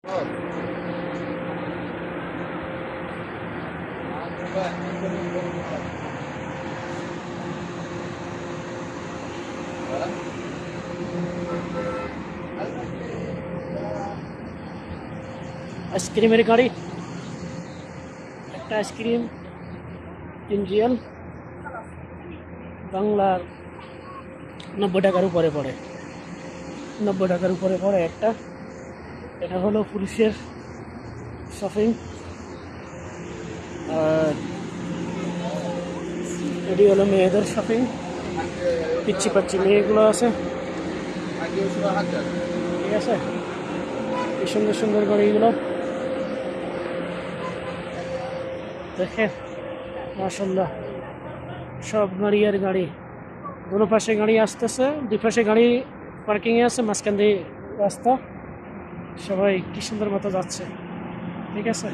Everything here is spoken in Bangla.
আইসক্রিমের গাড়ি, একটা আইসক্রিম 3 রিয়াল, বাংলার 90 টাকার উপরে পড়ে, 90 টাকার উপরে পড়ে একটা। এটা হলো পুরুষের শপিং, আর এটি হলো মেয়েদের শপিং। পিচ্ছি পাচ্ছি মেয়েগুলো আছে, ঠিক আছে। এই সুন্দর সুন্দর গাড়িগুলো দেখেন, মাশাল্লাহ, সব গাড়ি আর গাড়ি, দুটো পাশে গাড়ি আসতেছে, দুই পাশে গাড়ি পার্কিংয়ে আছে, মাঝখান দিয়ে রাস্তা। সবাই কি সুন্দর মতো যাচ্ছে, ঠিক আছে।